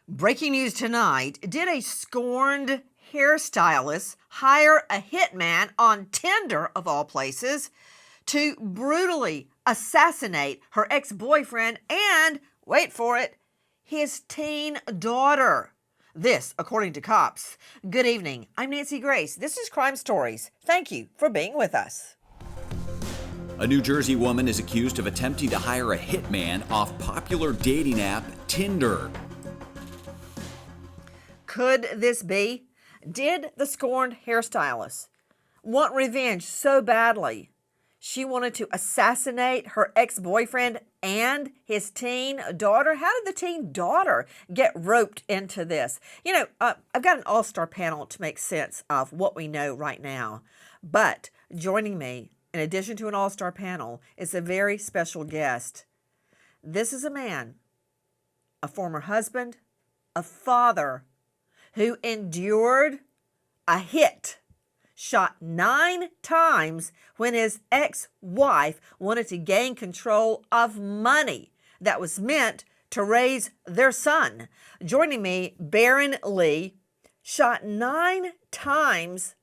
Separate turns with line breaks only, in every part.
Breaking news tonight. Did a scorned hairstylist hire a hitman on Tinder, of all places, to brutally assassinate her ex-boyfriend and, wait for it, his teen daughter? This, according to cops. Good evening. I'm Nancy Grace. This is Crime Stories. Thank you for being with us.
A New Jersey woman is accused of attempting to hire a hitman off popular dating app Tinder.
Could this be? Did the scorned hairstylist want revenge so badly she wanted to assassinate her ex-boyfriend and his teen daughter? How did the teen daughter get roped into this? I've got an all-star panel to make sense of what we know right now. But joining me, in addition to an all-star panel, is a very special guest. This is a man, a former husband, a father, who endured a hit, shot 9 times when his ex-wife wanted to gain control of money that was meant to raise their son. Joining me, Baron Lee, shot 9 times,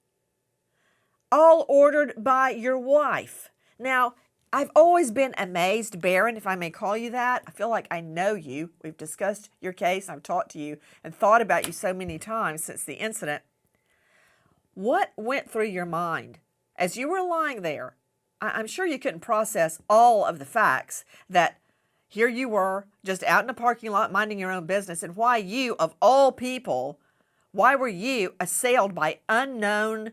all ordered by your wife. Now, I've always been amazed, Baron, if I may call you that. I feel like I know you. We've discussed your case. I've talked to you and thought about you so many times since the incident. What went through your mind as you were lying there? I'm sure you couldn't process all of the facts that here you were just out in a parking lot minding your own business, and why you, of all people, why were you assailed by unknown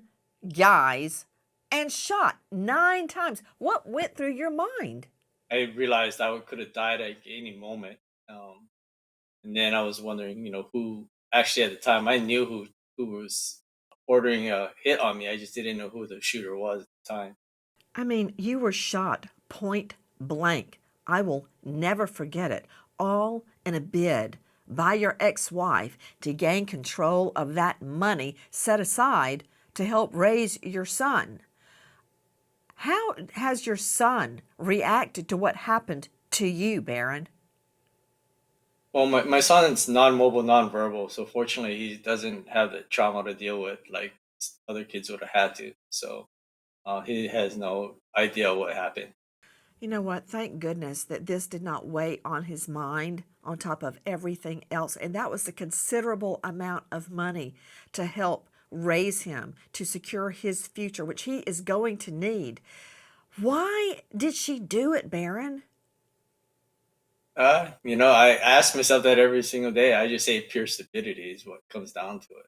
guys and shot 9 times? What went through your mind?
I realized I could have died at any moment. And then I was wondering, who actually at the time I knew who was ordering a hit on me. I just didn't know who the shooter was at the time.
I mean, you were shot point blank. I will never forget it. All in a bid by your ex-wife to gain control of that money set aside to help raise your son. How has your son reacted to what happened to you, Baron?
Well, my son is non-mobile, non-verbal, so fortunately he doesn't have the trauma to deal with like other kids would have had to. So he has no idea what happened.
You know what? Thank goodness that this did not weigh on his mind on top of everything else. And that was a considerable amount of money to help raise him, to secure his future, which he is going to need. Why did she do it, Baron?
I ask myself that every single day. I just say pure stupidity is what comes down to it.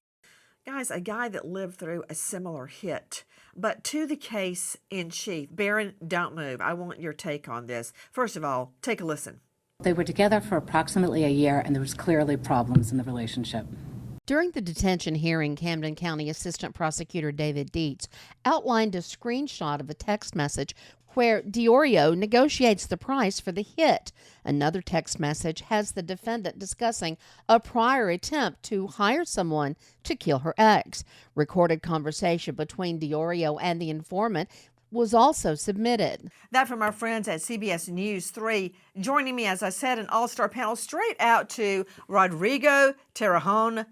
Guys, a guy that lived through a similar hit. But to the case in chief, Baron, don't move. I want your take on this. First of all, take a listen.
They were together for approximately a year, and there was clearly problems in the relationship.
During the detention hearing, Camden County Assistant Prosecutor David Dietz outlined a screenshot of a text message where Diiorio negotiates the price for the hit. Another text message has the defendant discussing a prior attempt to hire someone to kill her ex. Recorded conversation between Diiorio and the informant was also submitted.
That from our friends at CBS News 3. Joining me, as I said, an all-star panel straight out to Rodrigo Terrajon,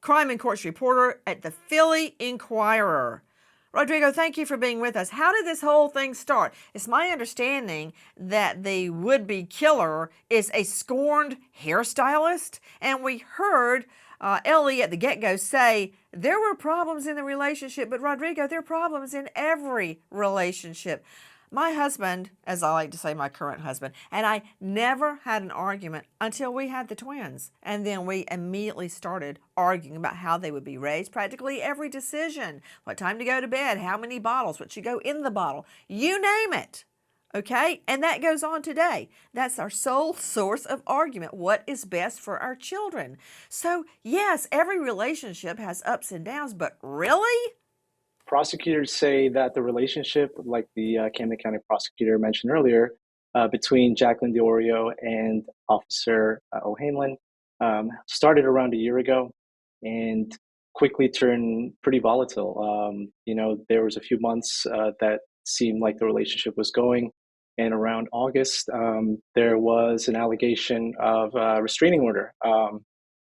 crime and courts reporter at the Philly Inquirer. Rodrigo, thank you for being with us. How did this whole thing start? It's my understanding that the would-be killer is a scorned hairstylist, and we heard Ellie at the get-go say there were problems in the relationship, but Rodrigo, there are problems in every relationship. My husband, as I like to say, my current husband, and I never had an argument until we had the twins. And then we immediately started arguing about how they would be raised. Practically every decision, what time to go to bed, how many bottles, what should go in the bottle, you name it. Okay? And that goes on today. That's our sole source of argument. What is best for our children? So yes, every relationship has ups and downs, but really?
Prosecutors say that the relationship, like the Camden County prosecutor mentioned earlier, between Jaclyn Diiorio and Officer O'Hanlon started around a year ago and quickly turned pretty volatile. There was a few months that seemed like the relationship was going. And around August, there was an allegation of a restraining order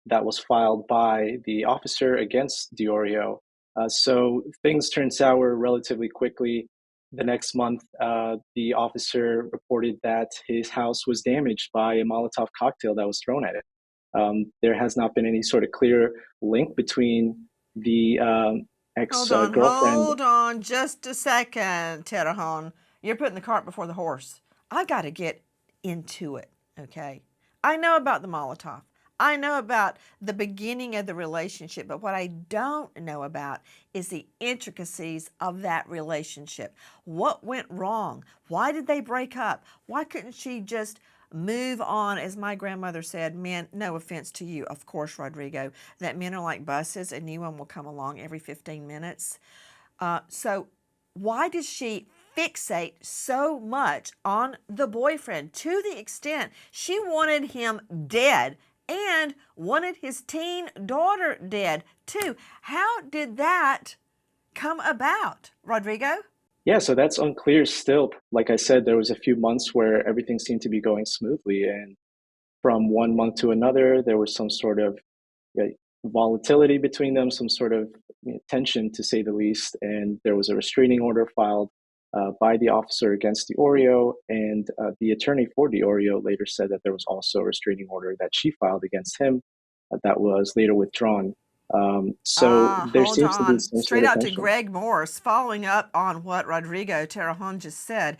that was filed by the officer against Diiorio. So things turned sour relatively quickly. The next month, the officer reported that his house was damaged by a Molotov cocktail that was thrown at it. There has not been any sort of clear link between the ex-girlfriend.
Hold on just a second, Terajon. You're putting the cart before the horse. I got to get into it, okay? I know about the Molotov. I know about the beginning of the relationship, but what I don't know about is the intricacies of that relationship. What went wrong? Why did they break up? Why couldn't she just move on? As my grandmother said, men, no offense to you, of course, Rodrigo, that men are like buses, a new one will come along every 15 minutes. So why does she fixate so much on the boyfriend to the extent she wanted him dead and wanted his teen daughter dead too? How did that come about, Rodrigo?
Yeah, so that's unclear still. Like I said, there was a few months where everything seemed to be going smoothly, and from one month to another, there was some sort of volatility between them, some sort of tension, to say the least. And there was a restraining order filed by the officer against Diiorio, and the attorney for Diiorio later said that there was also a restraining order that she filed against him that was later withdrawn. So there
Hold
seems to be
on.
some
Straight
sort of
out to
tension.
Greg Morse, following up on what Rodrigo Terajon just said.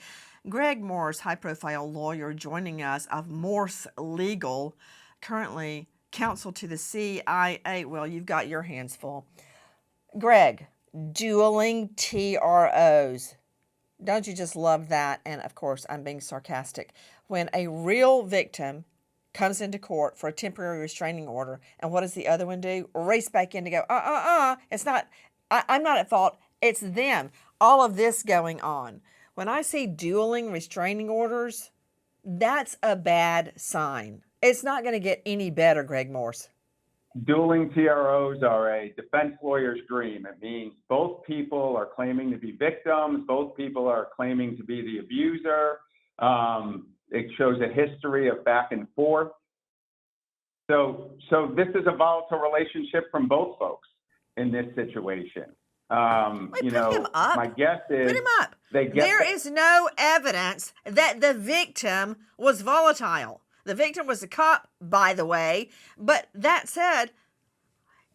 Greg Morse, high-profile lawyer joining us of Morse Legal, currently counsel to the CIA. Well, you've got your hands full. Greg, dueling TROs. Don't you just love that? And of course, I'm being sarcastic. When a real victim comes into court for a temporary restraining order, and what does the other one do? Race back in to go, it's not, I'm not at fault, it's them. All of this going on. When I see dueling restraining orders, that's a bad sign. It's not going to get any better, Greg Morse.
Dueling TROs are a defense lawyer's dream. It means both people are claiming to be victims, both people are claiming to be the abuser. It shows a history of back and forth. So this is a volatile relationship from both folks in this situation.
Wait, put him up.
My guess is
put him up. There is no evidence that the victim was volatile. The victim was a cop, by the way. But that said,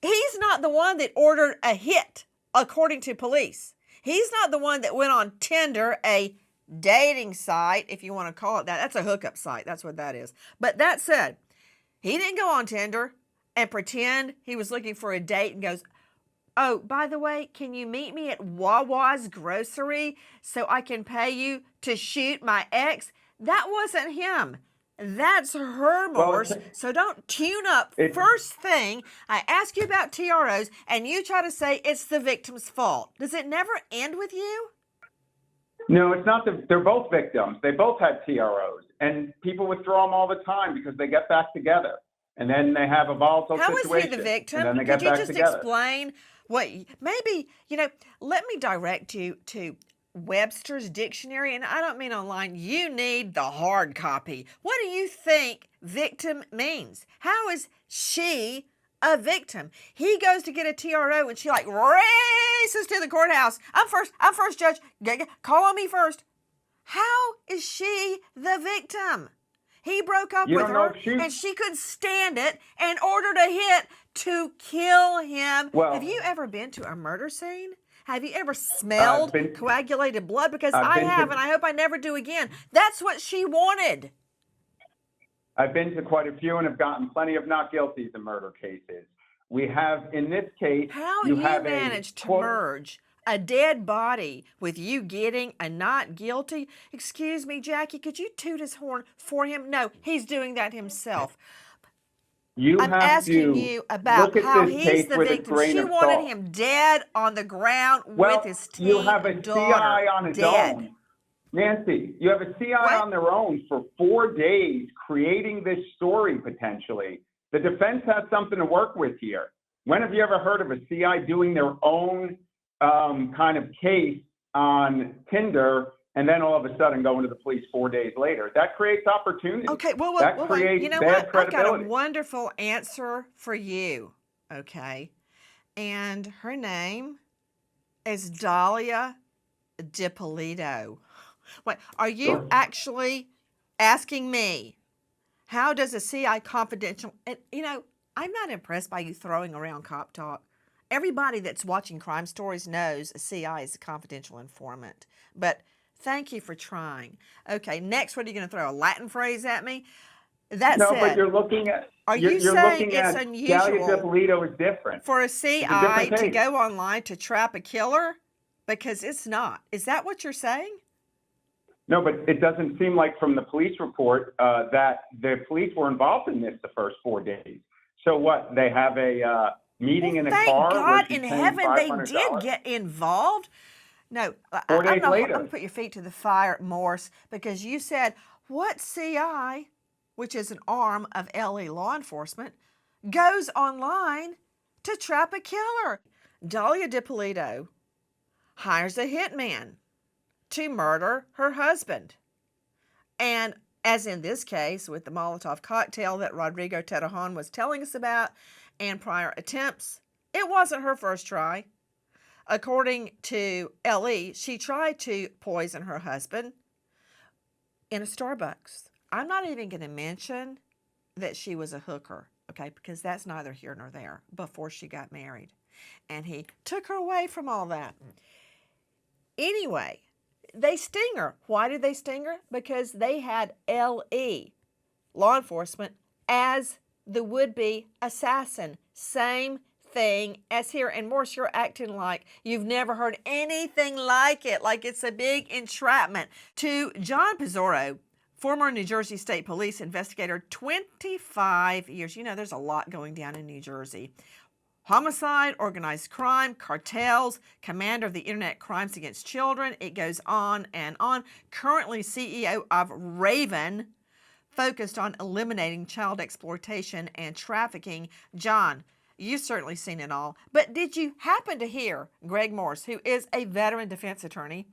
he's not the one that ordered a hit, according to police. He's not the one that went on Tinder, a dating site, if you want to call it that. That's a hookup site. That's what that is. But that said, he didn't go on Tinder and pretend he was looking for a date and goes, oh, by the way, can you meet me at Wawa's grocery so I can pay you to shoot my ex? That wasn't him. That's her, Morse. So don't tune up. First thing, I ask you about TROs, and you try to say it's the victim's fault. Does it never end with you?
No, it's not. They're both victims. They both had TROs, and people withdraw them all the time because they get back together, and then they have a volatile situation.
How is he the victim?
And then they
Could
get
you
back
just
together.
explain what? Maybe let me direct you to Webster's dictionary, and I don't mean online. You need the hard copy. What do you think victim means? How is she a victim? He goes to get a TRO and she like races to the courthouse. I'm first, judge. Call on me first. How is she the victim? He broke up with her and she couldn't stand it and ordered a hit to kill him.
Well,
have you ever been to a murder scene? Have you ever smelled coagulated blood? Because I have, and I hope I never do again. That's what she wanted.
I've been to quite a few and have gotten plenty of not guilties in murder cases. We have, in this case,
how you managed to merge a dead body with you getting a not guilty. Excuse me, Jackie, could you toot his horn for him? No, he's doing that himself. I'm asking you about how he's the victim. She wanted him dead on the ground with his teen daughter.
You have a CI on his own. Nancy, you have a CI on their own for 4 days creating this story potentially. The defense has something to work with here. When have you ever heard of a CI doing their own kind of case on Tinder and then all of a sudden going to the police 4 days later. That creates opportunity.
Okay, well,
that creates
you know
bad
what? I've got a
credibility.
wonderful answer for you, okay? And her name is Dahlia Diiorio. Wait, are you
Sure.
actually asking me, how does a CI confidential? And, you know, I'm not impressed by you throwing around cop talk. Everybody that's watching crime stories knows a CI is a confidential informant. But thank you for trying. Okay, next, what are you going to throw? A Latin phrase at me? That
No,
said,
but you're looking at.
are you
you're
saying
looking
it's
at
unusual
Dahlia Diiorio is different.
for a
It's a
CI
different
to
case.
go online to trap a killer? Because it's not. Is that what you're saying?
No, but it doesn't seem like from the police report that the police were involved in this the first 4 days. So what? They have a meeting in a
Thank
car
God
where she's
in
paying
heaven they
$500?
did get involved. No,
4 days
I'm
later.
going to put your feet to the fire, Morse, because you said, what CI, which is an arm of LE law enforcement, goes online to trap a killer? Dahlia Diiorio hires a hitman to murder her husband. And as in this case with the Molotov cocktail that Rodrigo Terrajon was telling us about and prior attempts, it wasn't her first try. According to LE, she tried to poison her husband in a Starbucks. I'm not even going to mention that she was a hooker, okay, because that's neither here nor there, before she got married. And he took her away from all that. Anyway, they sting her. Why did they sting her? Because they had LE, law enforcement, as the would-be assassin. Same thing as here. And Morse, you're acting like you've never heard anything like it, like it's a big entrapment. To John Pizzoro, former New Jersey State Police investigator, 25 years. You know, there's a lot going down in New Jersey. Homicide, organized crime, cartels, commander of the Internet Crimes Against Children. It goes on and on. Currently CEO of Raven, focused on eliminating child exploitation and trafficking. John, you've certainly seen it all. But did you happen to hear Greg Morse, who is a veteran defense attorney,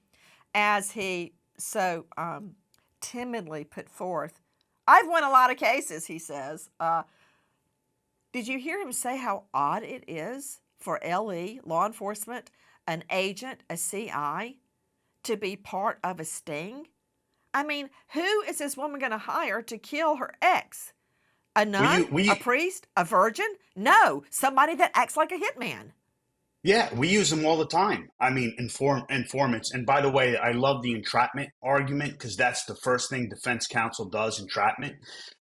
as he so timidly put forth, I've won a lot of cases, he says. Did you hear him say how odd it is for LE, law enforcement, an agent, a CI, to be part of a sting? I mean, who is this woman going to hire to kill her ex? A nun? A priest? A virgin? No, somebody that acts like a hitman.
Yeah, we use them all the time. I mean, informants. And by the way, I love the entrapment argument because that's the first thing defense counsel does, entrapment.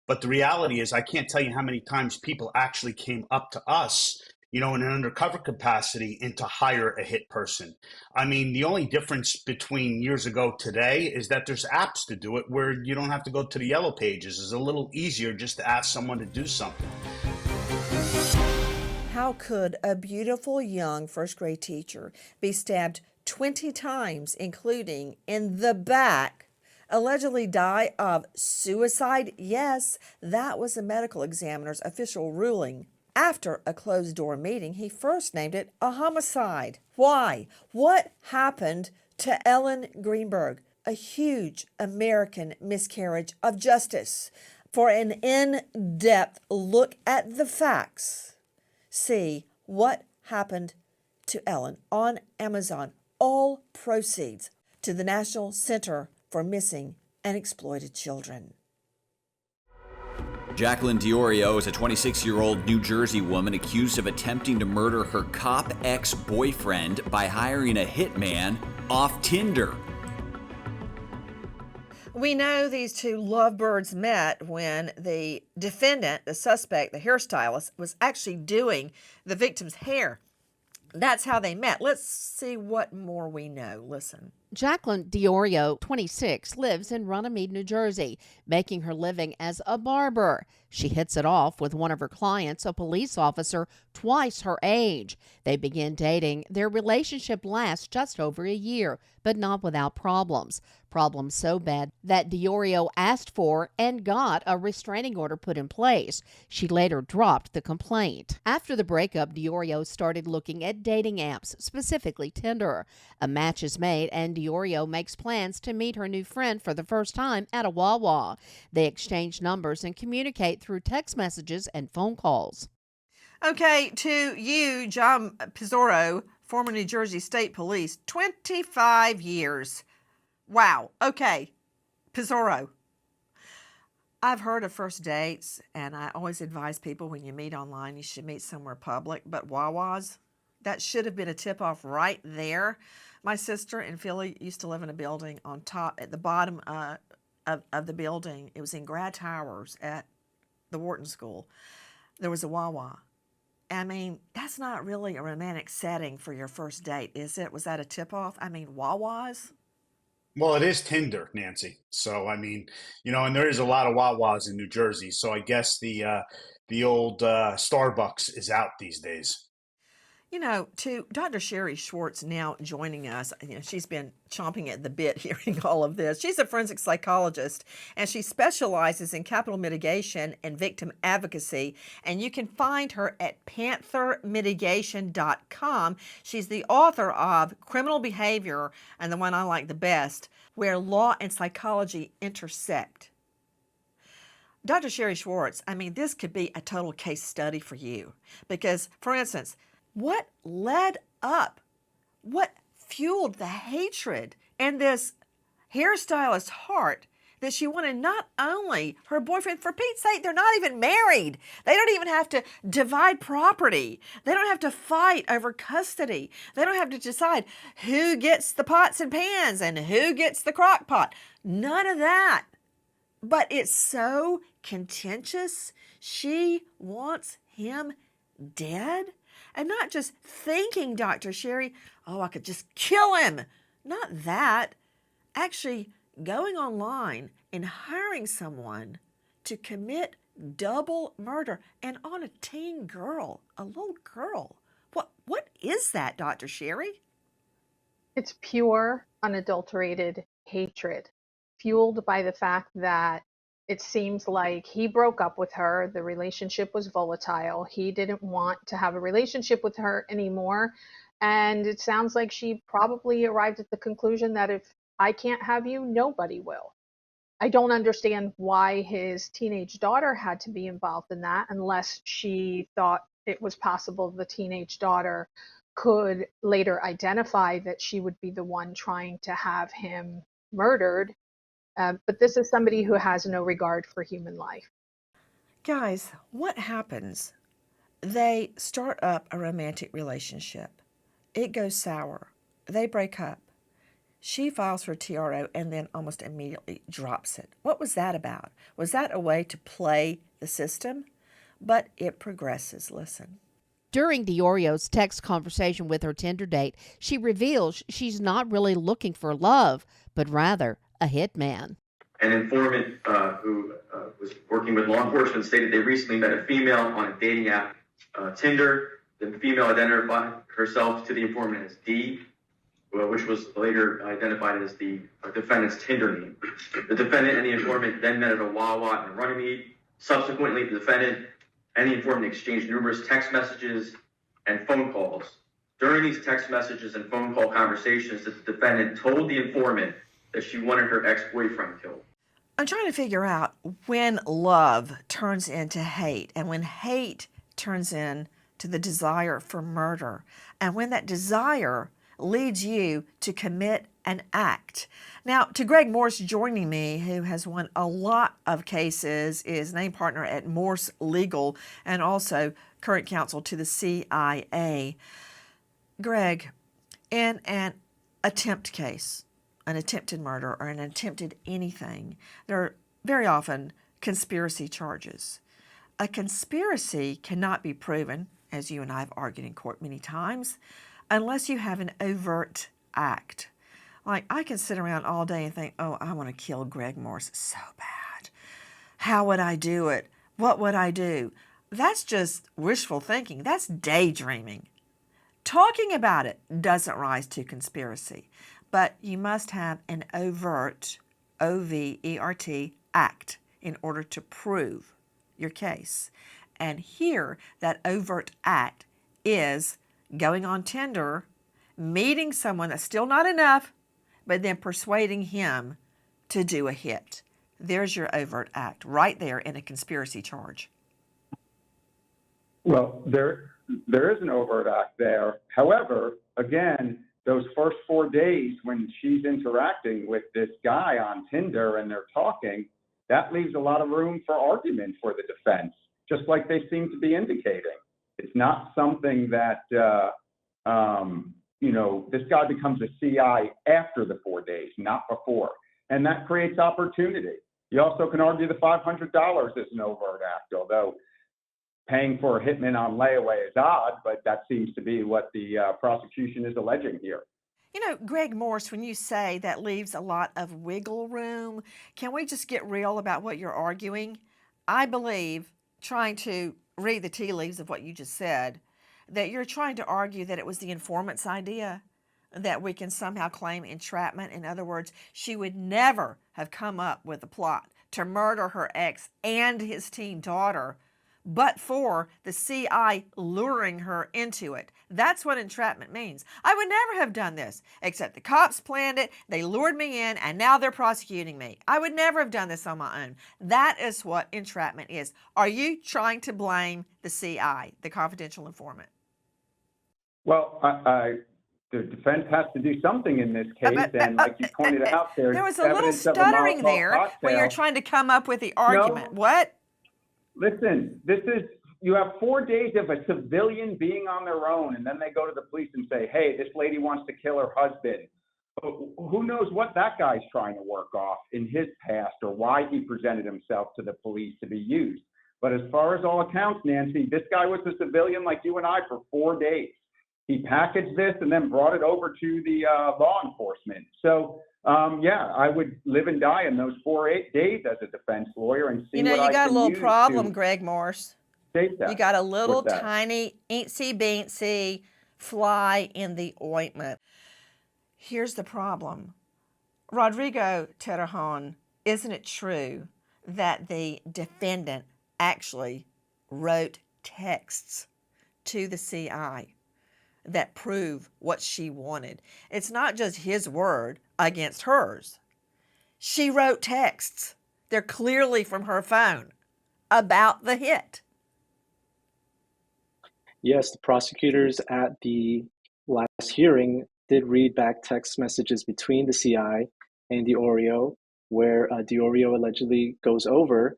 But the reality is, I can't tell you how many times people actually came up to us, you know, in an undercover capacity and to hire a hit person. I mean, the only difference between years ago today is that there's apps to do it where you don't have to go to the yellow pages. It's a little easier just to ask someone to do something.
How could a beautiful young first grade teacher be stabbed 20 times, including in the back, allegedly die of suicide? Yes, that was the medical examiner's official ruling. After a closed-door meeting, he first named it a homicide. Why? What happened to Ellen Greenberg? A huge American miscarriage of justice. For an in-depth look at the facts, see What Happened to Ellen on Amazon. All proceeds to the National Center for Missing and Exploited Children.
Jaclyn Diiorio is a 26-year-old New Jersey woman accused of attempting to murder her cop ex-boyfriend by hiring a hitman off Tinder.
We know these two lovebirds met when the defendant, the suspect, the hairstylist, was actually doing the victim's hair. That's how they met. Let's see what more we know. Listen.
Jaclyn Diiorio, 26, lives in Runnymede, New Jersey, making her living as a barber. She hits it off with one of her clients, a police officer twice her age. They begin dating. Their relationship lasts just over a year, but not without problems. Problems so bad that Diiorio asked for and got a restraining order put in place. She later dropped the complaint. After the breakup, Diiorio started looking at dating apps, specifically Tinder. A match is made, and Diiorio makes plans to meet her new friend for the first time at a Wawa. They exchange numbers and communicate through text messages and phone calls.
Okay, to you, John Pizzoro, former New Jersey State Police, 25 years. Wow. Okay, Pizzoro. I've heard of first dates, and I always advise people when you meet online, you should meet somewhere public. But Wawa's, that should have been a tip-off right there. My sister in Philly used to live in a building on top, at the bottom of the building. It was in Grad Towers at the Wharton School. There was a Wawa. I mean, that's not really a romantic setting for your first date, is it? Was that a tip-off? I mean, Wawa's?
Well, it is Tinder, Nancy. So I mean, and there is a lot of Wawas in New Jersey. So I guess the old Starbucks is out these days.
To Dr. Sherry Schwartz now joining us, she's been chomping at the bit hearing all of this. She's a forensic psychologist, and she specializes in capital mitigation and victim advocacy, and you can find her at panthermitigation.com. She's the author of Criminal Behavior, and the one I like the best, Where Law and Psychology Intersect. Dr. Sherry Schwartz, I mean, this could be a total case study for you because, for instance, what led up, what fueled the hatred in this hairstylist's heart that she wanted not only her boyfriend, for Pete's sake, they're not even married. They don't even have to divide property. They don't have to fight over custody. They don't have to decide who gets the pots and pans and who gets the crock pot. None of that. But it's so contentious. She wants him dead. And not just thinking, Dr. Sherry, oh, I could just kill him. Not that. Actually, going online and hiring someone to commit double murder and on a teen girl, a little girl. What is that, Dr. Sherry?
It's pure, unadulterated hatred, fueled by the fact that it seems like he broke up with her. The relationship was volatile. He didn't want to have a relationship with her anymore. And it sounds like she probably arrived at the conclusion that if I can't have you, nobody will. I don't understand why his teenage daughter had to be involved in that unless she thought it was possible the teenage daughter could later identify that she would be the one trying to have him murdered. But this is somebody who has no regard for human life.
Guys, what happens? They start up a romantic relationship. It goes sour. They break up. She files for TRO and then almost immediately drops it. What was that about? Was that a way to play the system? But it progresses. Listen.
During Diorio's text conversation with her Tinder date, she reveals she's not really looking for love, but rather a hitman.
An informant who was working with law enforcement stated they recently met a female on a dating app, Tinder. The female identified herself to the informant as D, which was later identified as the defendant's Tinder name. The defendant and the informant then met at a Wawa in Runnymede. Subsequently, the defendant and the informant exchanged numerous text messages and phone calls. During these text messages and phone call conversations, the defendant told the informant that she wanted her ex-boyfriend killed.
I'm trying to figure out when love turns into hate and when hate turns into the desire for murder and when that desire leads you to commit an act. Now, to Greg Morse joining me, who has won a lot of cases, is named partner at Morse Legal and also current counsel to the CIA. Greg, in an attempt case, an attempted murder or an attempted anything, there are very often conspiracy charges. A conspiracy cannot be proven, as you and I have argued in court many times, unless you have an overt act. Like, I can sit around all day and think, oh, I want to kill Greg Morse so bad. How would I do it? What would I do? That's just wishful thinking. That's daydreaming. Talking about it doesn't rise to conspiracy, but you must have an overt, O-V-E-R-T, act in order to prove your case. And here, that overt act is going on Tinder, meeting someone. That's still not enough, but then persuading him to do a hit. There's your overt act right there in a conspiracy charge.
Well, there is an overt act there. However, again, those first 4 days when she's interacting with this guy on Tinder and they're talking, that leaves a lot of room for argument for the defense, just like they seem to be indicating. It's not something that, this guy becomes a CI after the 4 days, not before. And that creates opportunity. You also can argue the $500 is an overt act, although paying for a hitman on layaway is odd, but that seems to be what the prosecution is alleging here.
Greg Morse, when you say that leaves a lot of wiggle room, can we just get real about what you're arguing? I believe, trying to read the tea leaves of what you just said, that you're trying to argue that it was the informant's idea, that we can somehow claim entrapment. In other words, she would never have come up with a plot to murder her ex and his teen daughter, but for the CI luring her into it. That's what entrapment means. I would never have done this, except the cops planned it, they lured me in, and now they're prosecuting me. I would never have done this on my own. That is what entrapment is. Are you trying to blame the CI, the confidential informant?
Well, the defense has to do something in this case, and like you pointed out, there
was a little stuttering there when you're trying to come up with the argument.
No.
What?
Listen, you have 4 days of a civilian being on their own, and then they go to the police and say, hey, this lady wants to kill her husband. Who knows what that guy's trying to work off in his past or why he presented himself to the police to be used. But as far as all accounts, Nancy, this guy was a civilian like you and I for 4 days. He packaged this and then brought it over to the law enforcement. So, I would live and die in those 4 days as a defense lawyer and see what I can use.
You got a little problem, Greg Morse.
You
got a little tiny, eensy-beensy fly in the ointment. Here's the problem. Rodrigo Terrejon, isn't it true that the defendant actually wrote texts to the CI that prove what she wanted? It's not just his word against hers. She wrote texts. They're clearly from her phone about the hit.
Yes, the prosecutors at the last hearing did read back text messages between the CI and Diiorio, where Diiorio allegedly goes over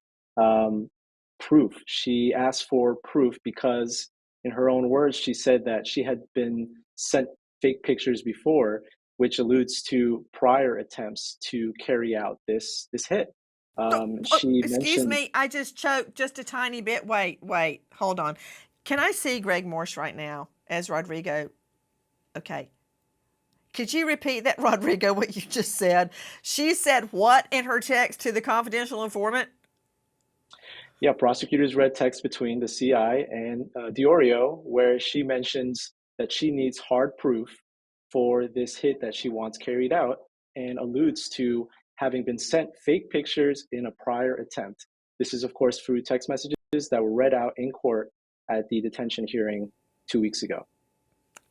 proof. She asked for proof because, in her own words, she said that she had been sent fake pictures before, which alludes to prior attempts to carry out this hit.
Excuse me, I just choked just a tiny bit. Wait, hold on. Can I see Greg Morse right now as Rodrigo? Okay. Could you repeat that, Rodrigo, what you just said? She said what in her text to the confidential informant?
Yeah, prosecutors read text between the CI and Diiorio, where she mentions that she needs hard proof for this hit that she wants carried out, and alludes to having been sent fake pictures in a prior attempt. This is, of course, through text messages that were read out in court at the detention hearing 2 weeks ago.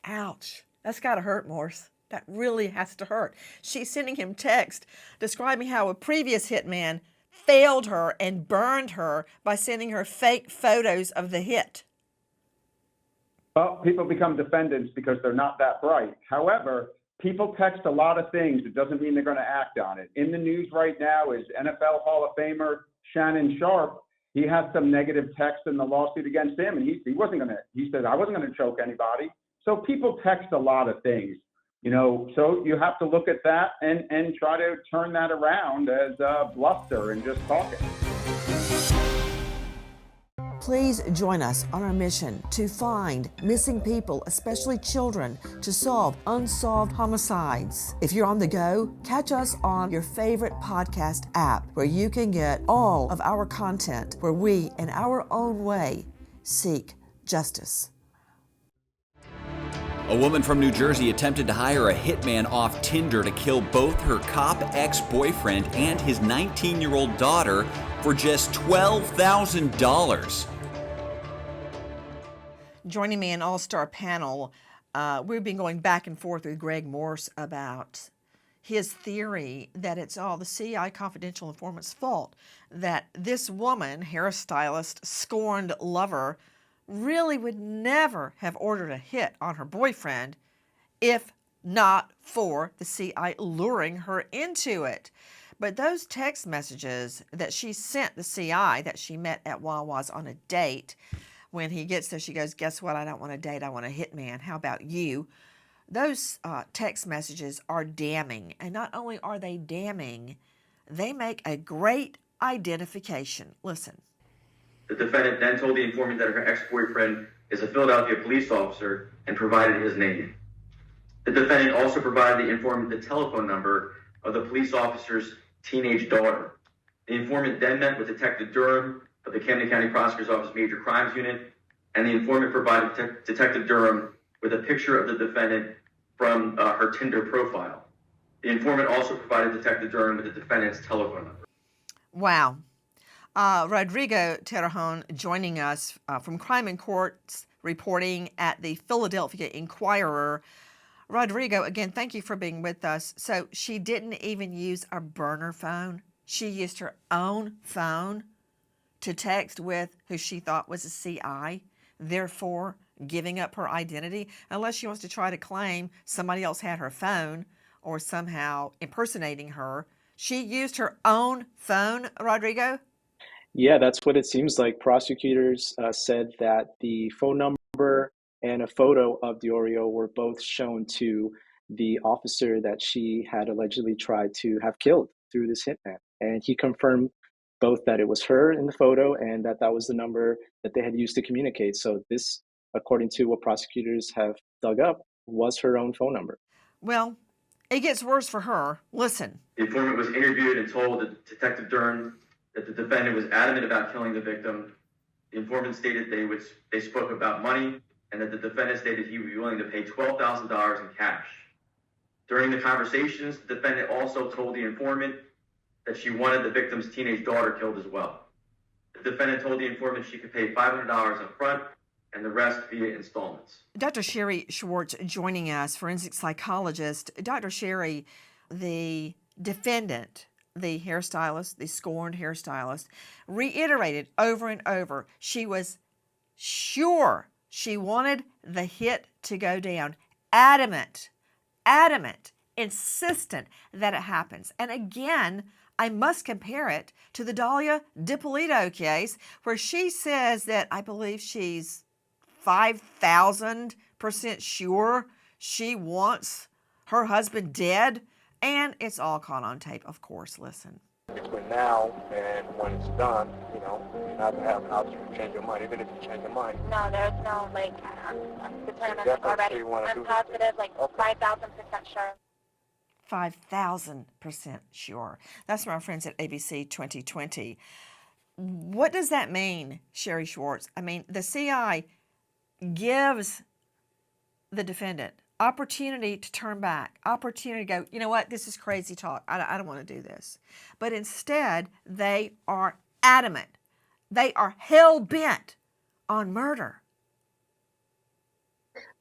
Ouch. That's got to hurt, Morse. That really has to hurt. She's sending him text describing how a previous hitman failed her and burned her by sending her fake photos of the hit.
Well, people become defendants because they're not that bright. However, people text a lot of things. It doesn't mean they're going to act on it. In the news right now is NFL Hall of Famer Shannon Sharp. He has some negative text in the lawsuit against him, and he said, I wasn't going to choke anybody. So people text a lot of things, so you have to look at that and try to turn that around as bluster and just talking.
Please join us on our mission to find missing people, especially children, to solve unsolved homicides. If you're on the go, catch us on your favorite podcast app where you can get all of our content where we, in our own way, seek justice.
A woman from New Jersey attempted to hire a hitman off Tinder to kill both her cop ex-boyfriend and his 19-year-old daughter for just $12,000.
Joining me in all-star panel, we've been going back and forth with Greg Morse about his theory that it's all the CI confidential informant's fault, that this woman, hairstylist, scorned lover, really would never have ordered a hit on her boyfriend if not for the CI luring her into it. But those text messages that she sent the CI that she met at Wawa's on a date, when he gets there, she goes, "Guess what? I don't want a date. I want a hitman. How about you?" Those text messages are damning. And not only are they damning, they make a great identification. Listen.
The defendant then told the informant that her ex-boyfriend is a Philadelphia police officer and provided his name. The defendant also provided the informant the telephone number of the police officer's teenage daughter. The informant then met with Detective Durham of the Camden County Prosecutor's Office Major Crimes Unit, and the informant provided Detective Durham with a picture of the defendant from her Tinder profile. The informant also provided Detective Durham with the defendant's telephone number.
Wow. Rodrigo Terrajon joining us from Crime and Courts, reporting at the Philadelphia Inquirer. Rodrigo, again, thank you for being with us. So she didn't even use a burner phone. She used her own phone to text with who she thought was a CI, therefore giving up her identity, unless she wants to try to claim somebody else had her phone or somehow impersonating her. She used her own phone, Rodrigo?
Yeah, that's what it seems like. Prosecutors said that the phone number and a photo of Diiorio were both shown to the officer that she had allegedly tried to have killed through this hitman. And he confirmed both that it was her in the photo and that that was the number that they had used to communicate. So this, according to what prosecutors have dug up, was her own phone number.
Well, it gets worse for her. Listen.
The informant was interviewed and told Detective Durham that the defendant was adamant about killing the victim. The informant stated they spoke about money, and that the defendant stated he would be willing to pay $12,000 in cash. During the conversations, the defendant also told the informant that she wanted the victim's teenage daughter killed as well. The defendant told the informant she could pay $500 up front and the rest via installments.
Dr. Sherry Schwartz joining us, forensic psychologist. Dr. Sherry, the defendant, the hairstylist, the scorned hairstylist, reiterated over and over she was sure she wanted the hit to go down. Adamant, insistent that it happens. And again, I must compare it to the Dahlia DiPolito case, where she says that I believe she's 5,000% sure she wants her husband dead. And it's all caught on tape, of course. Listen.
Between now and when it's done, you're not going to have an option to change your mind, even if you change your mind.
No, there's no, I'm determined already. I'm positive, 5,000% sure.
5,000% sure. That's from our friends at ABC 2020. What does that mean, Sherry Schwartz? I mean, the CI gives the defendant opportunity to turn back, opportunity to go, you know what, this is crazy talk. I don't want to do this. But instead, they are adamant. They are hell-bent on murder.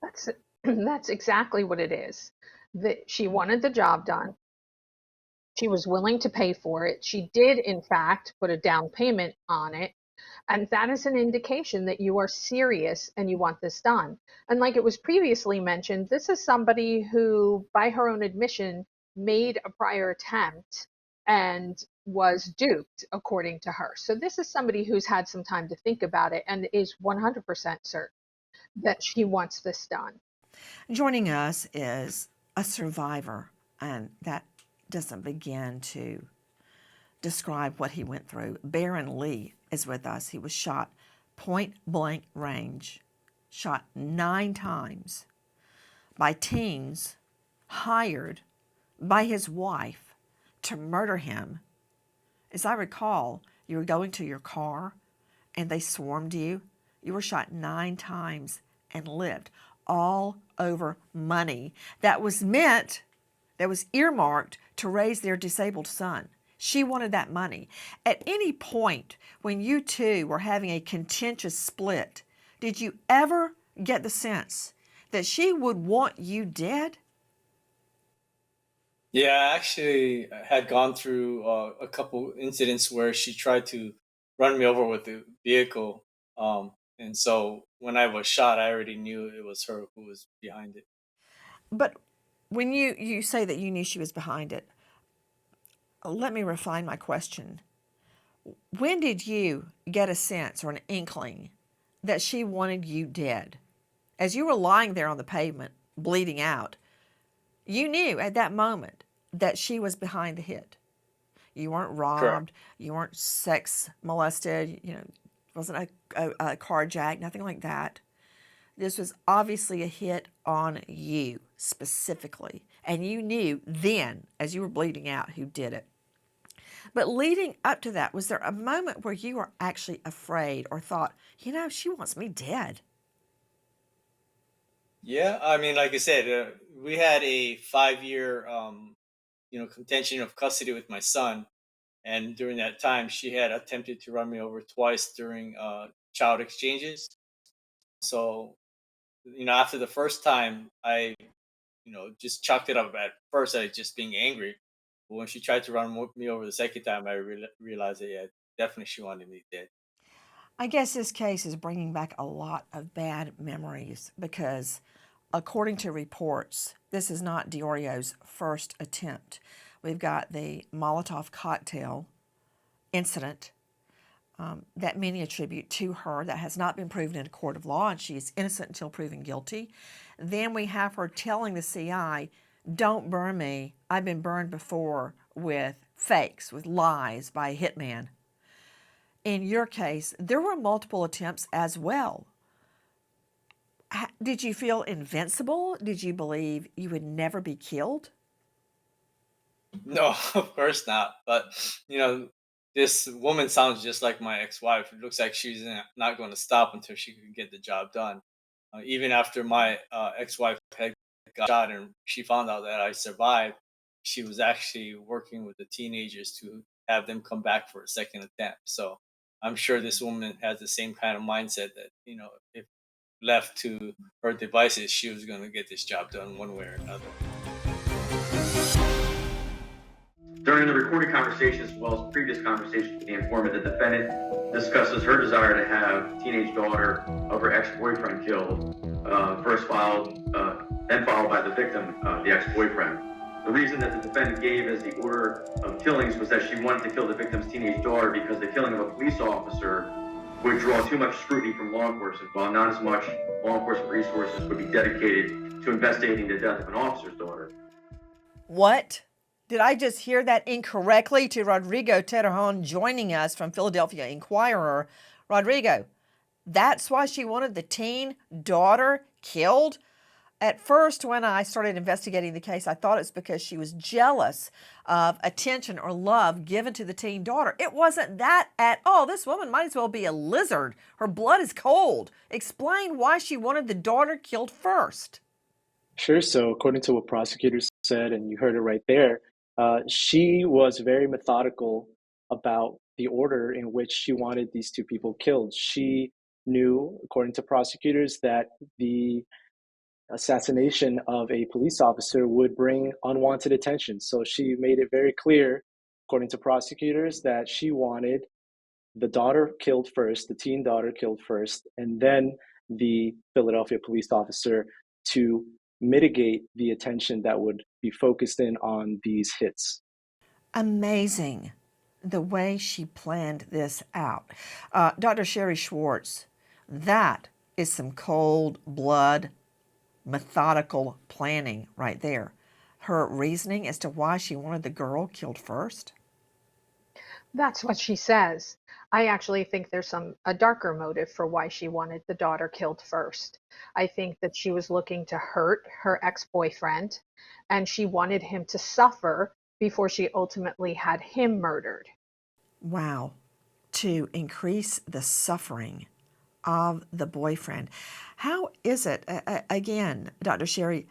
That's exactly what it is. That she wanted the job done. She was willing to pay for it. She did, in fact, put a down payment on it. And that is an indication that you are serious and you want this done. And like it was previously mentioned, this is somebody who, by her own admission, made a prior attempt and was duped, according to her. So this is somebody who's had some time to think about it and is 100% certain that she wants this done.
Joining us is a survivor, and that doesn't begin to describe what he went through. Baron Lee is with us. He was shot point blank range, shot 9 times by teens hired by his wife to murder him. As I recall, you were going to your car and they swarmed you. You were shot 9 times and lived, all over money that was earmarked to raise their disabled son. She wanted that money. At any point when you two were having a contentious split, did you ever get the sense that she would want you dead?
Yeah, I actually had gone through a couple incidents where she tried to run me over with the vehicle. And so when I was shot, I already knew it was her who was behind it.
But when you say that you knew she was behind it, let me refine my question. When did you get a sense or an inkling that she wanted you dead? As you were lying there on the pavement, bleeding out, you knew at that moment that she was behind the hit. You weren't
Correct.
robbed. You weren't sex molested. Wasn't a carjack, nothing like that. This was obviously a hit on you specifically. And you knew then, as you were bleeding out, who did it. But leading up to that, was there a moment where you were actually afraid or thought, she wants me dead?
Yeah, I mean, like I said, we had a 5 year, contention of custody with my son, and during that time, she had attempted to run me over twice during child exchanges. So, after the first time, I just chalked it up at first as just being angry. But when she tried to run me over the second time, I realized that, yeah, definitely she wanted me dead.
I guess this case is bringing back a lot of bad memories because, according to reports, this is not Diorio's first attempt. We've got the Molotov cocktail incident that many attribute to her that has not been proven in a court of law, and she is innocent until proven guilty. Then we have her telling the CI, "Don't burn me. I've been burned before with fakes, with lies by a hitman." In your case, there were multiple attempts as well. Did you feel invincible? Did you believe you would never be killed?
No, of course not. But this woman sounds just like my ex-wife. It looks like she's not going to stop until she can get the job done. Even after my ex-wife had got shot and she found out that I survived, she was actually working with the teenagers to have them come back for a second attempt. So I'm sure this woman has the same kind of mindset that if left to her devices, she was going to get this job done one way or another.
During the recorded conversations, as well as previous conversations with the informant, the defendant discusses her desire to have teenage daughter of her ex-boyfriend killed, then followed by the victim, the ex-boyfriend. The reason that the defendant gave as the order of killings was that she wanted to kill the victim's teenage daughter because the killing of a police officer would draw too much scrutiny from law enforcement, while not as much law enforcement resources would be dedicated to investigating the death of an officer's daughter.
What? Did I just hear that incorrectly? To Rodrigo Terrejon joining us from Philadelphia Inquirer. Rodrigo, that's why she wanted the teen daughter killed? At first, when I started investigating the case, I thought it's because she was jealous of attention or love given to the teen daughter. It wasn't that at all. This woman might as well be a lizard. Her blood is cold. Explain why she wanted the daughter killed first.
Sure. So, according to what prosecutors said, and you heard it right there, she was very methodical about the order in which she wanted these two people killed. She knew, according to prosecutors, that the assassination of a police officer would bring unwanted attention. So she made it very clear, according to prosecutors, that she wanted the daughter killed first, the teen daughter killed first, and then the Philadelphia police officer to mitigate the attention that would be focused in on these hits.
Amazing the way she planned this out. Dr. Sherry Schwartz, that is some cold blood, methodical planning right there. Her reasoning as to why she wanted the girl killed first?
That's what she says. I actually think there's a darker motive for why she wanted the daughter killed first. I think that she was looking to hurt her ex-boyfriend, and she wanted him to suffer before she ultimately had him murdered.
Wow. To increase the suffering of the boyfriend. How is it, again, Dr. Sherry,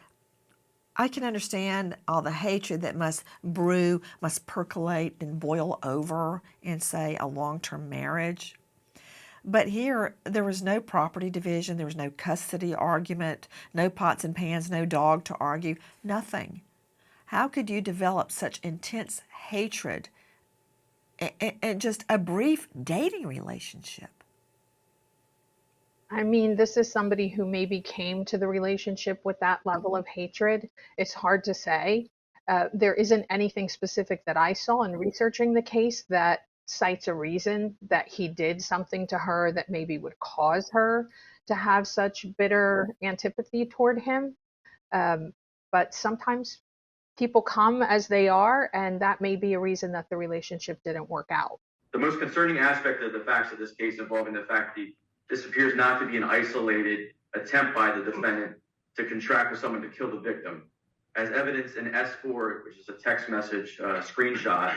I can understand all the hatred that must brew, must percolate and boil over in, say, a long-term marriage. But here, there was no property division, there was no custody argument, no pots and pans, no dog to argue, nothing. How could you develop such intense hatred in just a brief dating relationship?
I mean, this is somebody who maybe came to the relationship with that level of hatred. It's hard to say. There isn't anything specific that I saw in researching the case that cites a reason that he did something to her that maybe would cause her to have such bitter antipathy toward him. But sometimes people come as they are, and that may be a reason that the relationship didn't work out.
The most concerning aspect of the facts of this case involving the fact that this appears not to be an isolated attempt by the defendant to contract with someone to kill the victim. As evidence in S4, which is a text message screenshot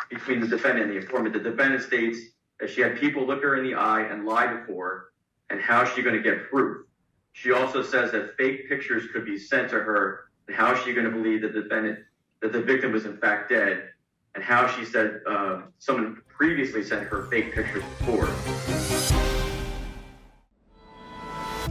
between the defendant and the informant, the defendant states that she had people look her in the eye and lie before, and how is she going to get proof? She also says that fake pictures could be sent to her, and how is she going to believe that the victim was in fact dead, and how she said someone previously sent her fake pictures before.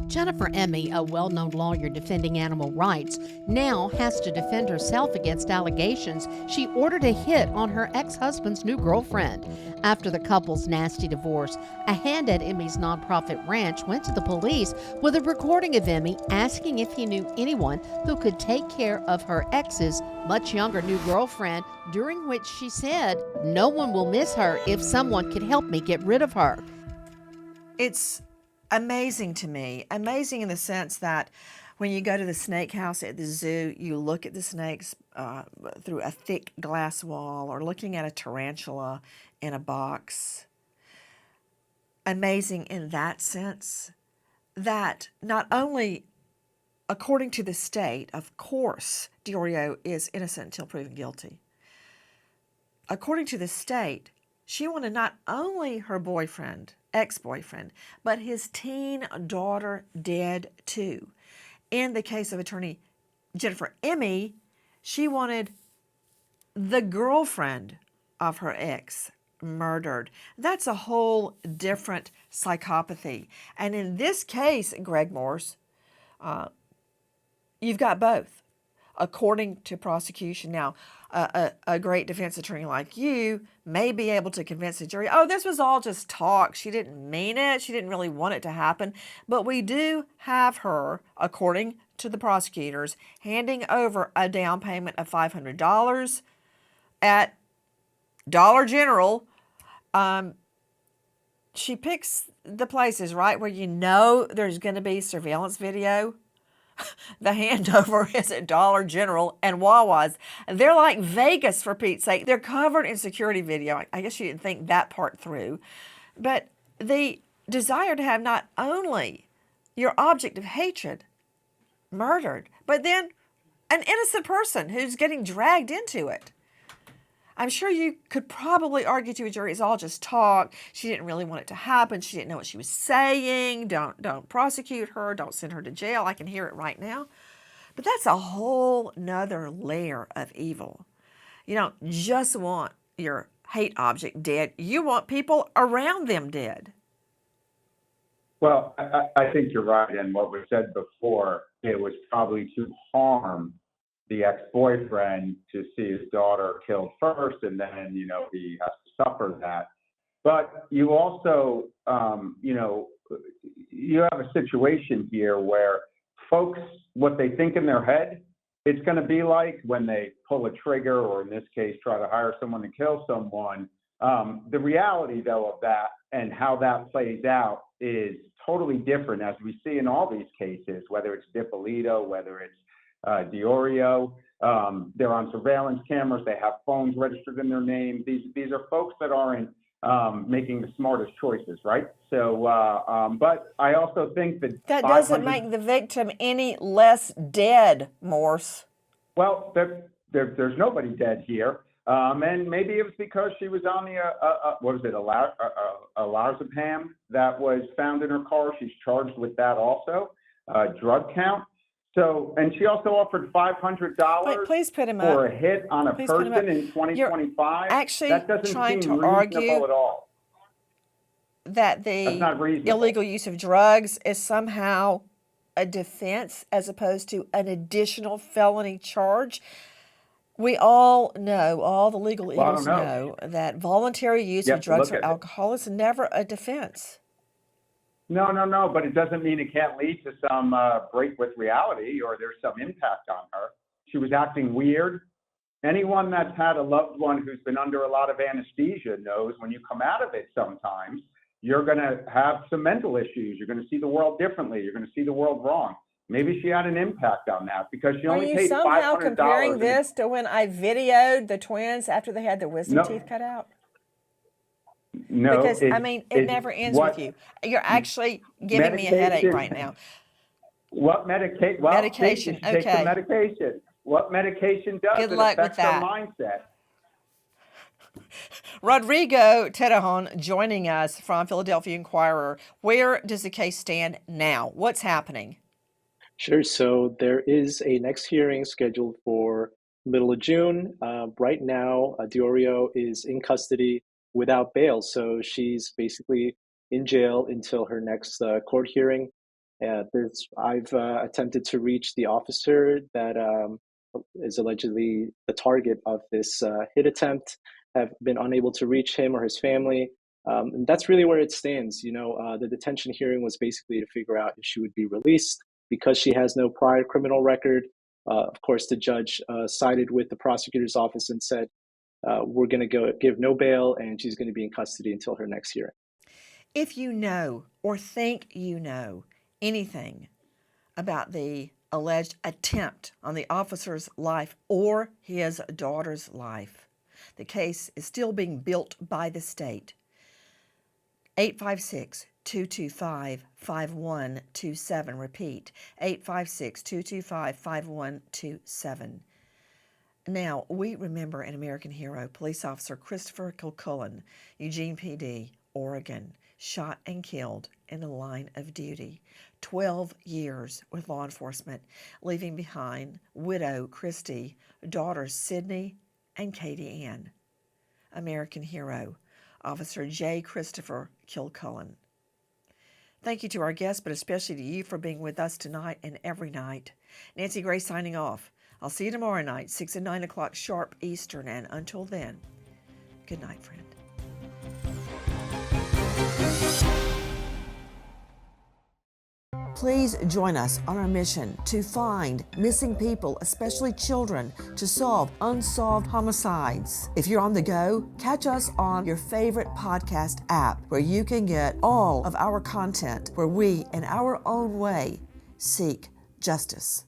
Jennifer Emmy, a well-known lawyer defending animal rights, now has to defend herself against allegations she ordered a hit on her ex-husband's new girlfriend. After the couple's nasty divorce, a hand at Emmy's nonprofit ranch went to the police with a recording of Emmy asking if he knew anyone who could take care of her ex's much younger new girlfriend, during which she said, "No one will miss her if someone could help me get rid of her."
It's amazing to me. Amazing in the sense that when you go to the snake house at the zoo, you look at the snakes through a thick glass wall, or looking at a tarantula in a box. Amazing in that sense that not only, according to the state, of course, Diiorio is innocent until proven guilty. According to the state, she wanted not only her ex-boyfriend, but his teen daughter dead too. In the case of attorney Jennifer Emmy, she wanted the girlfriend of her ex murdered. That's a whole different psychopathy. And in this case, Greg Morse, you've got both, according to prosecution. Now, a great defense attorney like you may be able to convince the jury, oh, this was all just talk. She didn't mean it. She didn't really want it to happen. But we do have her, according to the prosecutors, handing over a down payment of $500 at Dollar General. She picks the places, right, where you know there's going to be surveillance video. The handover is at Dollar General and Wawa's. They're like Vegas, for Pete's sake. They're covered in security video. I guess you didn't think that part through. But the desire to have not only your object of hatred murdered, but then an innocent person who's getting dragged into it. I'm sure you could probably argue to a jury it's all just talk. She didn't really want it to happen. She didn't know what she was saying. Don't prosecute her. Don't send her to jail. I can hear it right now. But that's a whole nother layer of evil. You don't just want your hate object dead. You want people around them dead.
Well, I think you're right. And what was said before, it was probably to harm the ex-boyfriend to see his daughter killed first, and then, he has to suffer that. But you also, you have a situation here where folks, what they think in their head, it's going to be like when they pull a trigger, or in this case, try to hire someone to kill someone. The reality, though, of that and how that plays out is totally different, as we see in all these cases, whether it's Dipolito, whether it's Diiorio. They're on surveillance cameras. They have phones registered in their name. These are folks that aren't making the smartest choices, right? So, but I also think that
doesn't make the victim any less dead, Morse.
Well, there's nobody dead here, and maybe it was because she was on the what was it, a lorazepam that was found in her car. She's charged with that also, drug count. So, and she also offered $500
please put him
for
up.
a hit on a person in 2025.
You're actually
that doesn't
trying
seem
to argue
reasonable at all.
That the illegal use of drugs is somehow a defense as opposed to an additional felony charge? We all know, all the legal
Well, I don't
eagles
know.
know that voluntary use
You
of
have to
drugs
look
or
at it.
alcohol is never a defense.
No, but it doesn't mean it can't lead to some break with reality or there's some impact on her. She was acting weird. Anyone that's had a loved one who's been under a lot of anesthesia knows when you come out of it sometimes, you're going to have some mental issues. You're going to see the world differently. You're going to see the world wrong. Maybe she had an impact on that because she
Are
only
you
paid
somehow
$500.
comparing this to when I videoed the twins after they had their wisdom teeth cut out?
No,
Because, I mean, it never ends with you. You're actually giving me a headache right now.
What medication? Well,
Medication,
you should take some
okay.
medication. What medication does?
Good
It
luck with
affects our
that.
mindset.
Rodrigo Terrejon joining us from Philadelphia Inquirer. Where does the case stand now? What's happening?
Sure. So there is a next hearing scheduled for middle of June. Right now, Diiorio is in custody without bail. So she's basically in jail until her next court hearing. I've attempted to reach the officer that is allegedly the target of this hit attempt. Have been unable to reach him or his family. And that's really where it stands. The detention hearing was basically to figure out if she would be released because she has no prior criminal record. Of course, the judge sided with the prosecutor's office and said, we're going to give no bail and she's going to be in custody until her next hearing.
If you know or think you know anything about the alleged attempt on the officer's life or his daughter's life, the case is still being built by the state. 856-225-5127. Repeat, 856-225-5127. Now, we remember an American hero, police officer Christopher Kilcullen, Eugene PD, Oregon, shot and killed in the line of duty. 12 years with law enforcement, leaving behind widow Christy, daughters Sydney and Katie Ann. American hero, Officer J. Christopher Kilcullen. Thank you to our guests, but especially to you for being with us tonight and every night. Nancy Gray signing off. I'll see you tomorrow night, 6 and 9 o'clock sharp Eastern, and until then, good night, friend. Please join us on our mission to find missing people, especially children, to solve unsolved homicides. If you're on the go, catch us on your favorite podcast app where you can get all of our content where we, in our own way, seek justice.